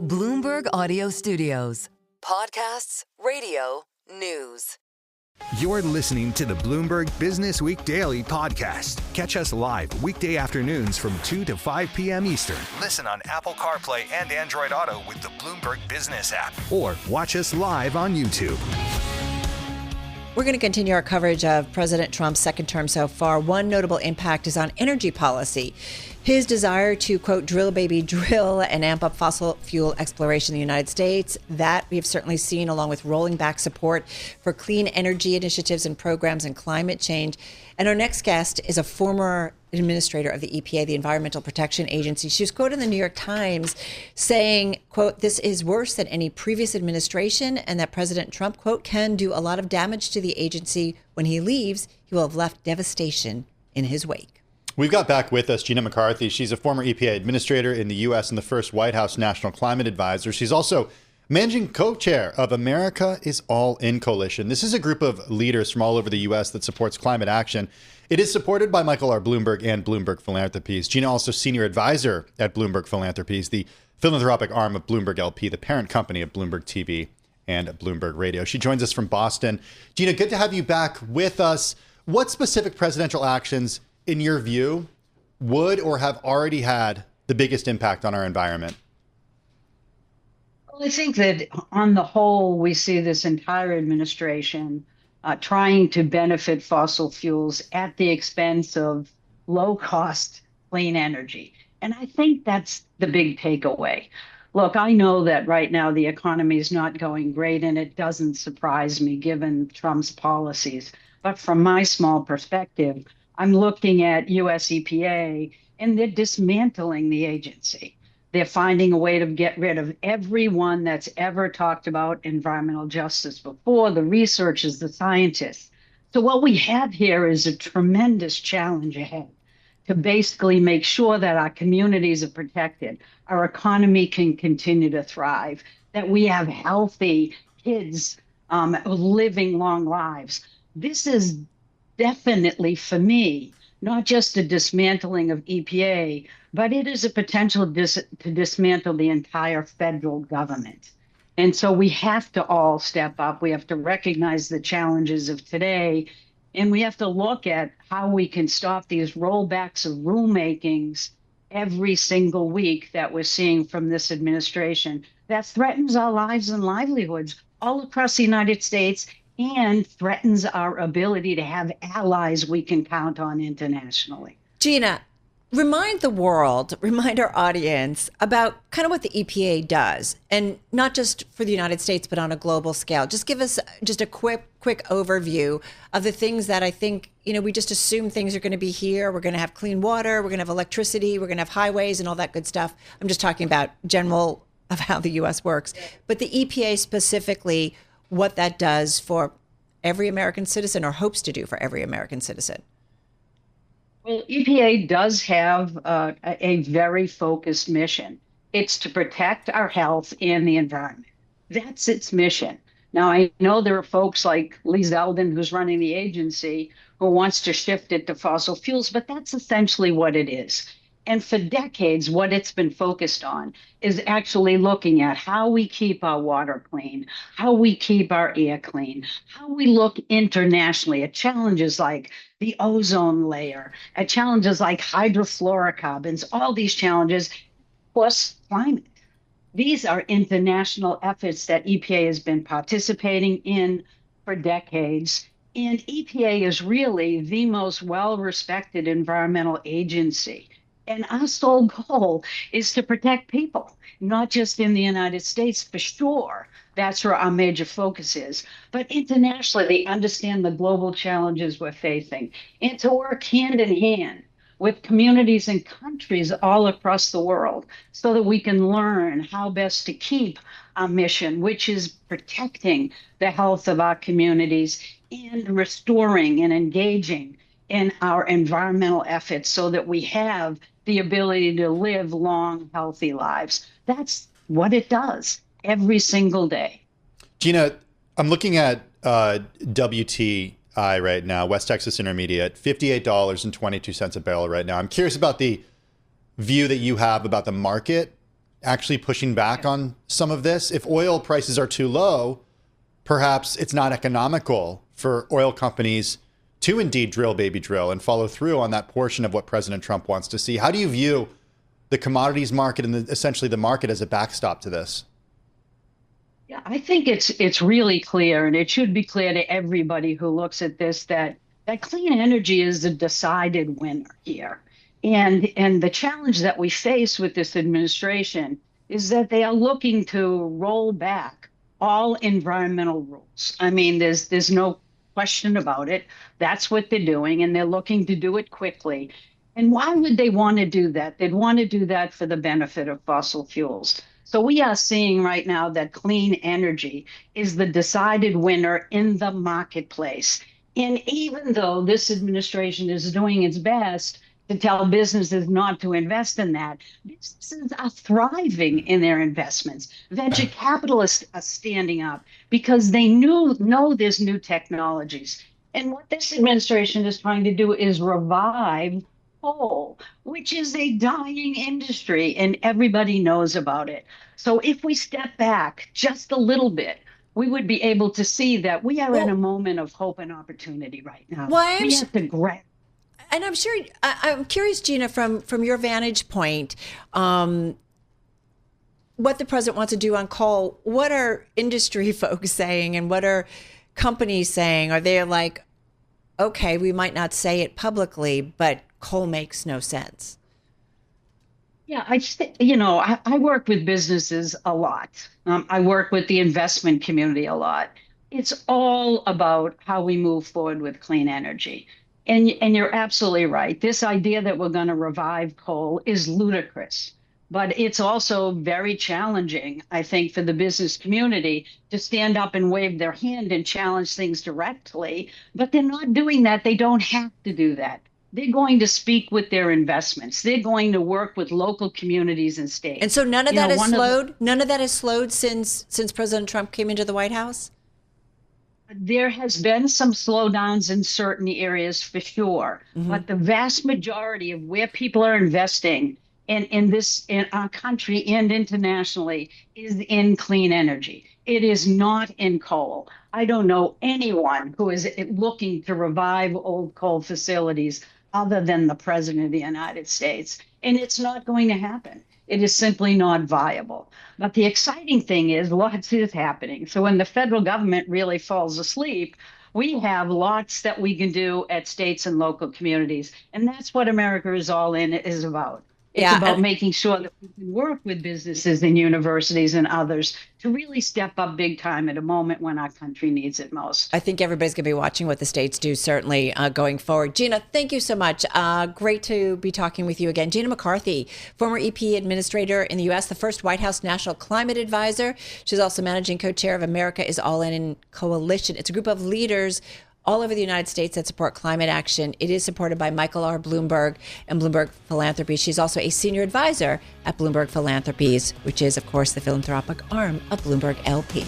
Bloomberg Audio Studios. Podcasts, radio, news. You're listening to the Bloomberg Businessweek Daily Podcast. Catch us live weekday afternoons from 2 to 5 p.m. Eastern. Listen on Apple CarPlay and Android Auto with the Bloomberg Business app. Or watch us live on YouTube. We're going to continue our coverage of President Trump's second term so far. One notable impact is on energy policy. His desire to, quote, drill, baby, drill and amp up fossil fuel exploration in the United States. That we've certainly seen, along with rolling back support for clean energy initiatives and programs and climate change. And our next guest is a former administrator of the EPA, the Environmental Protection Agency. She was quoted in the New York Times saying, quote, this is worse than any previous administration, and that President Trump, quote, can do a lot of damage to the agency. When he leaves, he will have left devastation in his wake. We've got back with us Gina McCarthy. She's a former EPA administrator in the U.S. and the first White House National Climate Advisor. She's also managing co-chair of America is All In Coalition. This is a group of leaders from all over the U.S. that supports climate action. It is supported by Michael R. Bloomberg and Bloomberg Philanthropies. Gina, also senior advisor at Bloomberg Philanthropies, the philanthropic arm of Bloomberg LP, the parent company of Bloomberg TV and Bloomberg Radio. She joins us from Boston. Gina, good to have you back with us. What specific presidential actions, in your view, would or have already had the biggest impact on our environment? Well, I think that on the whole, we see this entire administration trying to benefit fossil fuels at the expense of low-cost clean energy. And I think that's the big takeaway. Look, I know that right now the economy is not going great, and it doesn't surprise me given Trump's policies. But from my small perspective, I'm looking at US EPA, and they're dismantling the agency. They're finding a way to get rid of everyone that's ever talked about environmental justice before, the researchers, the scientists. So what we have here is a tremendous challenge ahead to basically make sure that our communities are protected, our economy can continue to thrive, that we have healthy kids living long lives. This is definitely, for me, not just a dismantling of EPA, but it is a potential to dismantle the entire federal government. And so we have to all step up. We have to recognize the challenges of today, and we have to look at how we can stop these rollbacks of rulemakings every single week that we're seeing from this administration that threatens our lives and livelihoods all across the United States and threatens our ability to have allies we can count on internationally. Gina, remind the world, remind our audience about kind of what the EPA does, and not just for the United States, but on a global scale. Just give us just a quick overview of the things that I think, we just assume things are going to be here. We're going to have clean water, we're going to have electricity, we're going to have highways and all that good stuff. I'm just talking about general of how the U.S. works. But the EPA specifically, what that does for every American citizen, or hopes to do for every American citizen. Well, EPA does have a very focused mission. It's to protect our health and the environment. That's its mission. Now, I know there are folks like Lee Zeldin, who's running the agency, who wants to shift it to fossil fuels, but that's essentially what it is. And for decades, what it's been focused on is actually looking at how we keep our water clean, how we keep our air clean, how we look internationally at challenges like the ozone layer, at challenges like hydrofluorocarbons, all these challenges, plus climate. These are international efforts that EPA has been participating in for decades. And EPA is really the most well-respected environmental agency. And our sole goal is to protect people, not just in the United States, for sure. That's where our major focus is. But internationally, they understand the global challenges we're facing, and to work hand in hand with communities and countries all across the world so that we can learn how best to keep our mission, which is protecting the health of our communities and restoring and engaging in our environmental efforts so that we have the ability to live long, healthy lives. That's what it does every single day. Gina, I'm looking at WTI right now, West Texas Intermediate, $58.22 a barrel right now. I'm curious about the view that you have about the market actually pushing back on some of this? If oil prices are too low, perhaps it's not economical for oil companies to indeed drill, baby, drill and follow through on that portion of what President Trump wants to see. How do you view the commodities market and essentially the market as a backstop to this? Yeah, I think it's really clear, and it should be clear to everybody who looks at this that clean energy is a decided winner here. And the challenge that we face with this administration is that they are looking to roll back all environmental rules. I mean, there's no question about it. That's what they're doing, and they're looking to do it quickly. And why would they want to do that? They'd want to do that for the benefit of fossil fuels. So we are seeing right now that clean energy is the decided winner in the marketplace. And even though this administration is doing its best to tell businesses not to invest in that, businesses are thriving in their investments. Venture capitalists are standing up because they know there's new technologies. And what this administration is trying to do is revive coal, which is a dying industry, and everybody knows about it. So if we step back just a little bit, we would be able to see that we are in a moment of hope and opportunity right now. Well, we have to grab. And I'm sure, I'm curious, Gina, from your vantage point, what the president wants to do on coal. What are industry folks saying, and what are companies saying? Are they like, okay, we might not say it publicly, but coal makes no sense? Yeah, I work with businesses a lot. I work with the investment community a lot. It's all about how we move forward with clean energy. And you're absolutely right. This idea that we're going to revive coal is ludicrous, but it's also very challenging, I think, for the business community to stand up and wave their hand and challenge things directly. But they're not doing that. They don't have to do that. They're going to speak with their investments. They're going to work with local communities and states. And so none of that has slowed? None of that has slowed since President Trump came into the White House? There has been some slowdowns in certain areas for sure, but the vast majority of where people are investing in our country and internationally is in clean energy. It is not in coal. I don't know anyone who is looking to revive old coal facilities other than the President of the United States. And it's not going to happen. It is simply not viable. But the exciting thing is lots is happening. So when the federal government really falls asleep, we have lots that we can do at states and local communities. And that's what America is all in is about. It's about making sure that we can work with businesses and universities and others to really step up big time at a moment when our country needs it most. I think everybody's going to be watching what the states do, certainly going forward. Gina, thank you so much. Great to be talking with you again. Gina McCarthy, former EP administrator in the U.S., the first White House National Climate Advisor. She's also managing co-chair of America is All In Coalition. It's a group of leaders all over the United States that support climate action. It is supported by Michael R. Bloomberg and Bloomberg Philanthropies. She's also a senior advisor at Bloomberg Philanthropies, which is, of course, the philanthropic arm of Bloomberg LP.